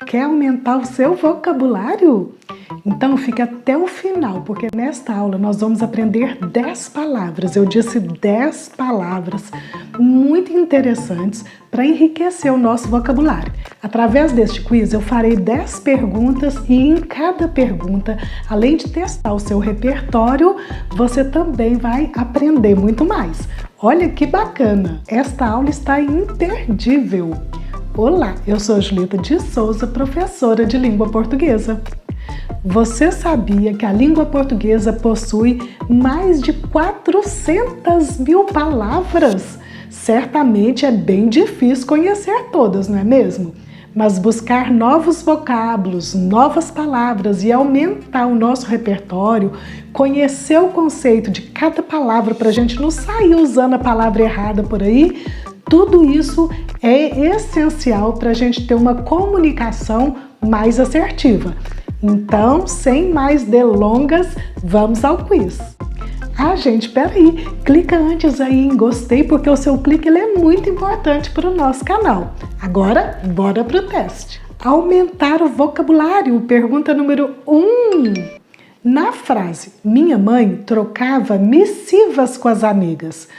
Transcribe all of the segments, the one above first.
Quer aumentar o seu vocabulário? Então fique até o final, porque nesta aula nós vamos aprender 10 palavras. Eu disse 10 palavras muito interessantes para enriquecer o nosso vocabulário. Através deste quiz eu farei 10 perguntas e em cada pergunta, além de testar o seu repertório, você também vai aprender muito mais. Olha que bacana! Esta aula está imperdível! Olá, eu sou Julita de Souza, professora de língua portuguesa. Você sabia que a língua portuguesa possui mais de 400 mil palavras? Certamente é bem difícil conhecer todas, não é mesmo? Mas buscar novos vocábulos, novas palavras e aumentar o nosso repertório, conhecer o conceito de cada palavra para a gente não sair usando a palavra errada por aí, tudo isso é essencial para a gente ter uma comunicação mais assertiva. Então, sem mais delongas, vamos ao quiz. Gente, peraí, clica antes aí em gostei, porque o seu clique ele é muito importante para o nosso canal. Agora, bora para o teste. Aumentar o vocabulário, pergunta número 1. Na frase, minha mãe trocava missivas com as amigas.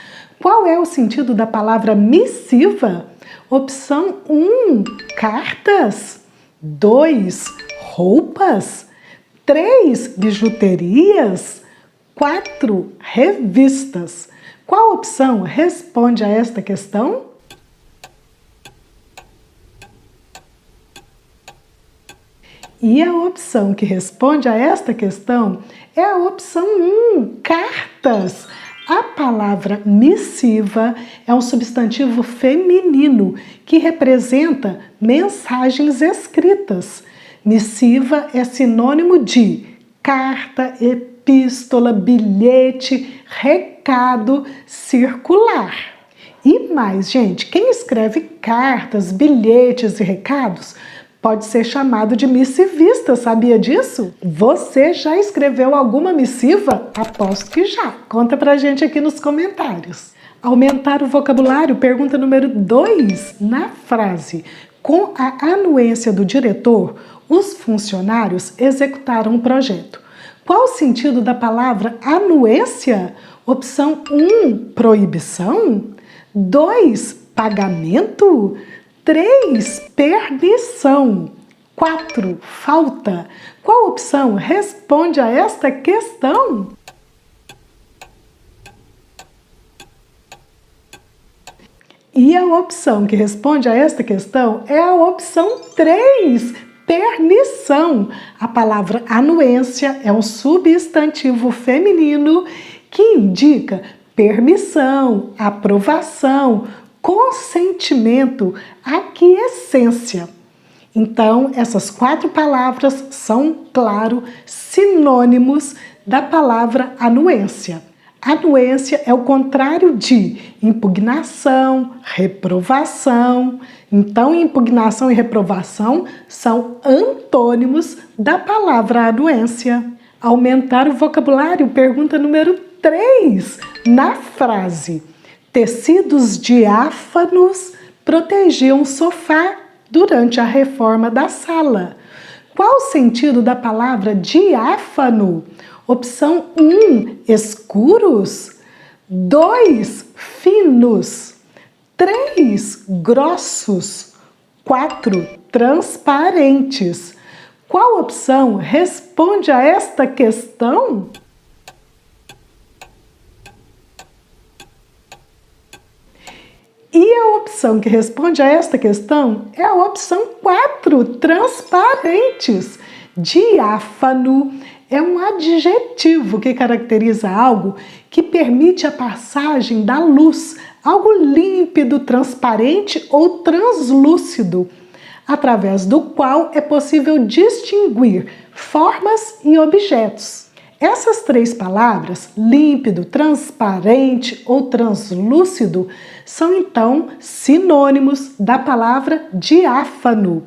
Qual é o sentido da palavra missiva? Opção 1, cartas. 2, roupas. 3, bijuterias. 4, revistas. Qual opção responde a esta questão? E a opção que responde a esta questão é a opção 1, cartas. A palavra missiva é um substantivo feminino que representa mensagens escritas. Missiva é sinônimo de carta, epístola, bilhete, recado, circular. E mais, gente, quem escreve cartas, bilhetes e recados pode ser chamado de missivista, sabia disso? Você já escreveu alguma missiva? Aposto que já. Conta pra gente aqui nos comentários. Aumentar o vocabulário, pergunta número 2. Na frase, com a anuência do diretor, os funcionários executaram um projeto. Qual o sentido da palavra anuência? Opção 1, proibição. 2, pagamento. 3, permissão. 4, falta. Qual opção responde a esta questão? E a opção que responde a esta questão é a opção 3, permissão. A palavra anuência é um substantivo feminino que indica permissão, aprovação, consentimento, aquiescência. Então, essas 4 palavras são, claro, sinônimos da palavra anuência. Anuência é o contrário de impugnação, reprovação. Então, impugnação e reprovação são antônimos da palavra anuência. Aumentar o vocabulário, pergunta número 3. Na frase, tecidos diáfanos protegiam o sofá durante a reforma da sala. Qual o sentido da palavra diáfano? Opção 1, escuros. 2, finos. 3, grossos. 4, transparentes. Qual opção responde a esta questão? E a opção que responde a esta questão é a opção 4, transparentes. Diáfano é um adjetivo que caracteriza algo que permite a passagem da luz, algo límpido, transparente ou translúcido, através do qual é possível distinguir formas e objetos. Essas 3 palavras, límpido, transparente ou translúcido, são então sinônimos da palavra diáfano.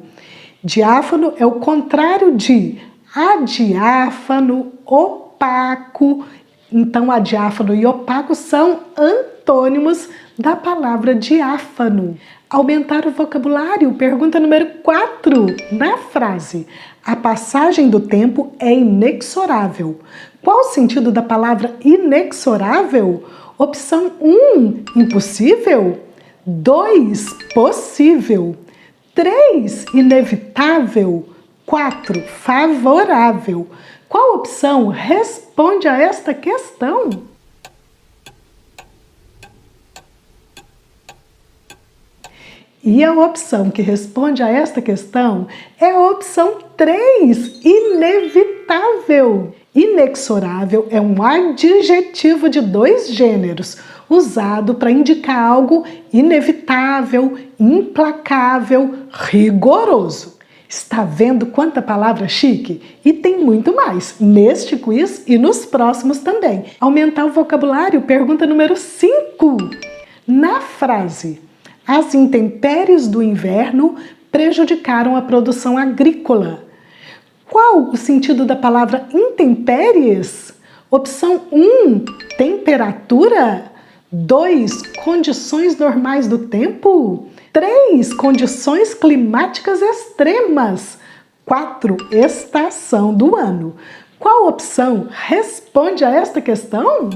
Diáfano é o contrário de adiáfano, opaco. Então, adiáfano e opaco são antônimos antônimos da palavra diáfano. Aumentar o vocabulário, pergunta número 4. Na frase, a passagem do tempo é inexorável. Qual o sentido da palavra inexorável? Opção 1, impossível. 2, possível. 3, inevitável. 4, favorável. Qual opção responde a esta questão? E a opção que responde a esta questão é a opção 3, inevitável. Inexorável é um adjetivo de 2 gêneros, usado para indicar algo inevitável, implacável, rigoroso. Está vendo quanta palavra chique? E tem muito mais neste quiz e nos próximos também. Aumentar o vocabulário, pergunta número 5. Na frase, as intempéries do inverno prejudicaram a produção agrícola. Qual o sentido da palavra intempéries? Opção 1, temperatura. 2, condições normais do tempo. 3, condições climáticas extremas. 4, estação do ano. Qual opção responde a esta questão?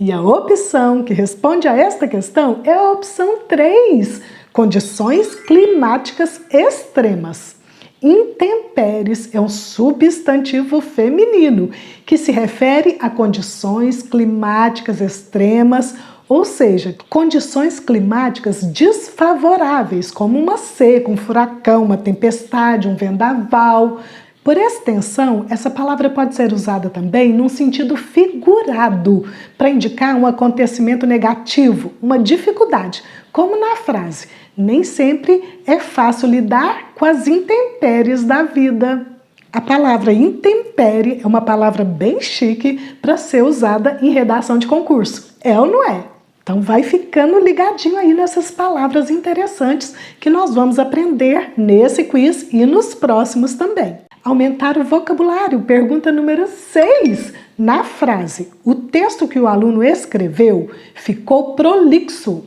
E a opção que responde a esta questão é a opção 3, condições climáticas extremas. Intempéries é um substantivo feminino que se refere a condições climáticas extremas, ou seja, condições climáticas desfavoráveis, como uma seca, um furacão, uma tempestade, um vendaval. Por extensão, essa palavra pode ser usada também num sentido figurado, para indicar um acontecimento negativo, uma dificuldade, como na frase: nem sempre é fácil lidar com as intempéries da vida. A palavra intempérie é uma palavra bem chique para ser usada em redação de concurso. É ou não é? Então vai ficando ligadinho aí nessas palavras interessantes que nós vamos aprender nesse quiz e nos próximos também. Aumentar o vocabulário, pergunta número 6. Na frase, o texto que o aluno escreveu ficou prolixo.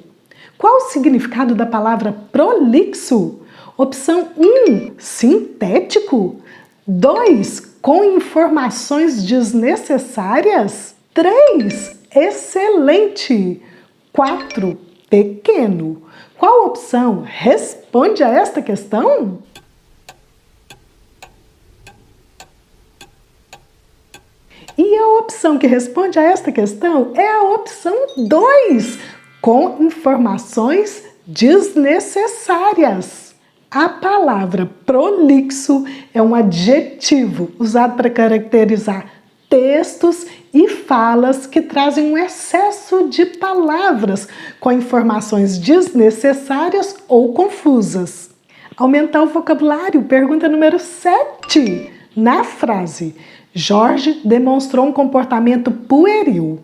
Qual o significado da palavra prolixo? Opção 1, sintético. 2, com informações desnecessárias. 3, excelente. 4, pequeno. Qual opção responde a esta questão? E a opção que responde a esta questão é a opção 2, com informações desnecessárias. A palavra prolixo é um adjetivo usado para caracterizar textos e falas que trazem um excesso de palavras com informações desnecessárias ou confusas. Aumentar o vocabulário, pergunta número 7. Na frase, Jorge demonstrou um comportamento pueril.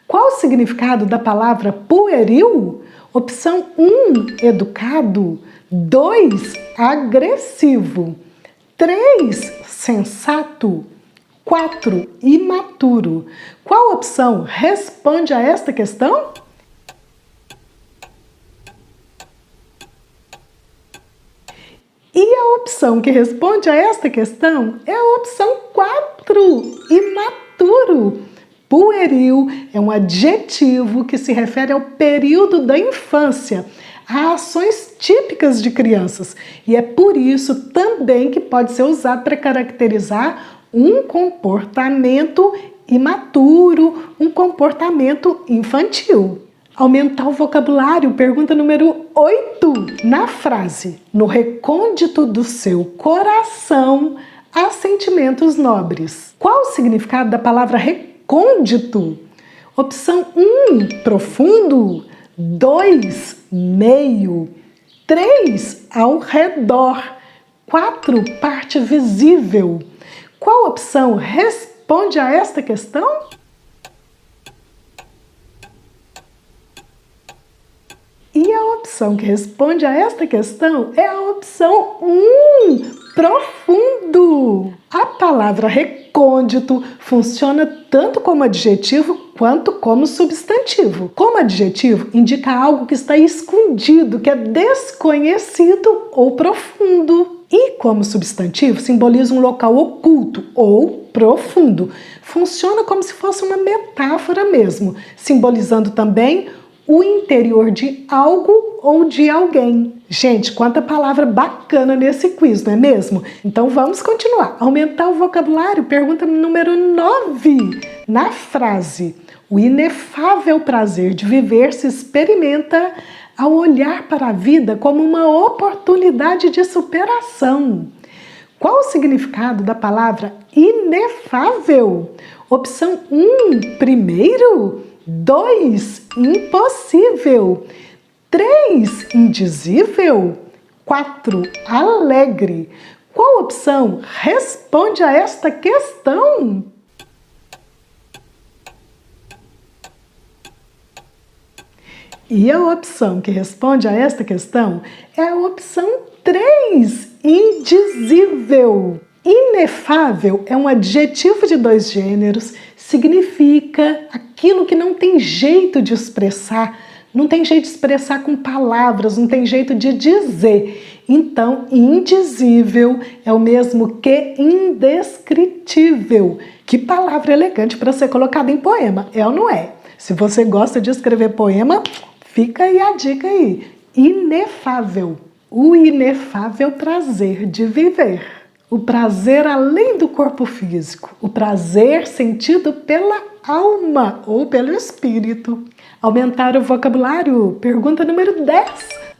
Qual o significado da palavra pueril? Opção 1, educado. 2, agressivo. 3, sensato. 4, imaturo. Qual opção responde a esta questão? E a opção que responde a esta questão é a opção 4, imaturo. Pueril é um adjetivo que se refere ao período da infância, a ações típicas de crianças. E é por isso também que pode ser usado para caracterizar um comportamento imaturo, um comportamento infantil. Aumentar o vocabulário, pergunta número 8. Na frase, no recôndito do seu coração há sentimentos nobres. Qual o significado da palavra recôndito? Opção 1, profundo. 2, meio. 3, ao redor. 4, parte visível. Qual opção responde a esta questão? E a opção que responde a esta questão é a opção 1, profundo. A palavra recôndito funciona tanto como adjetivo quanto como substantivo. Como adjetivo, indica algo que está escondido, que é desconhecido ou profundo. E como substantivo, simboliza um local oculto ou profundo. Funciona como se fosse uma metáfora mesmo, simbolizando também o interior de algo ou de alguém. Gente, quanta palavra bacana nesse quiz, não é mesmo? Então vamos continuar. Aumentar o vocabulário. Pergunta número 9. Na frase, o inefável prazer de viver se experimenta ao olhar para a vida como uma oportunidade de superação. Qual o significado da palavra inefável? Opção 1, primeiro. 2, impossível. 3, indizível. 4, alegre. Qual opção responde a esta questão? E a opção que responde a esta questão é a opção 3, indizível. Inefável é um adjetivo de 2 gêneros, significa aquilo que não tem jeito de expressar, não tem jeito de expressar com palavras, não tem jeito de dizer. Então, indizível é o mesmo que indescritível. Que palavra elegante para ser colocada em poema, é ou não é? Se você gosta de escrever poema, fica aí a dica aí. Inefável. O inefável prazer de viver. O prazer além do corpo físico. O prazer sentido pela alma ou pelo espírito. Aumentar o vocabulário. Pergunta número 10.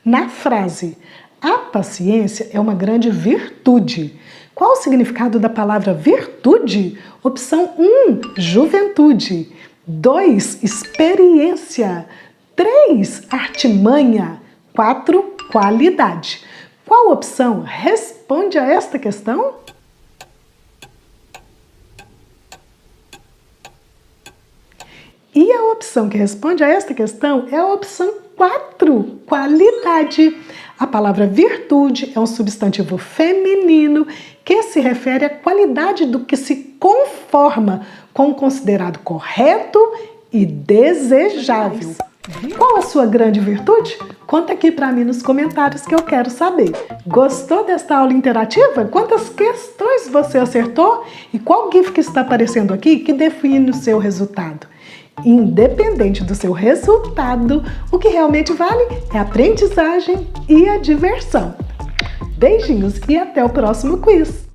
Na frase, a paciência é uma grande virtude. Qual o significado da palavra virtude? Opção 1, juventude. 2, experiência. 3, artimanha. 4, qualidade. Qual opção responde a esta questão? E a opção que responde a esta questão é a opção 4, qualidade. A palavra virtude é um substantivo feminino que se refere à qualidade do que se conforma com o considerado correto e desejável. Qual a sua grande virtude? Conta aqui para mim nos comentários que eu quero saber. Gostou desta aula interativa? Quantas questões você acertou? E qual GIF que está aparecendo aqui que define o seu resultado? Independente do seu resultado, o que realmente vale é a aprendizagem e a diversão. Beijinhos e até o próximo quiz!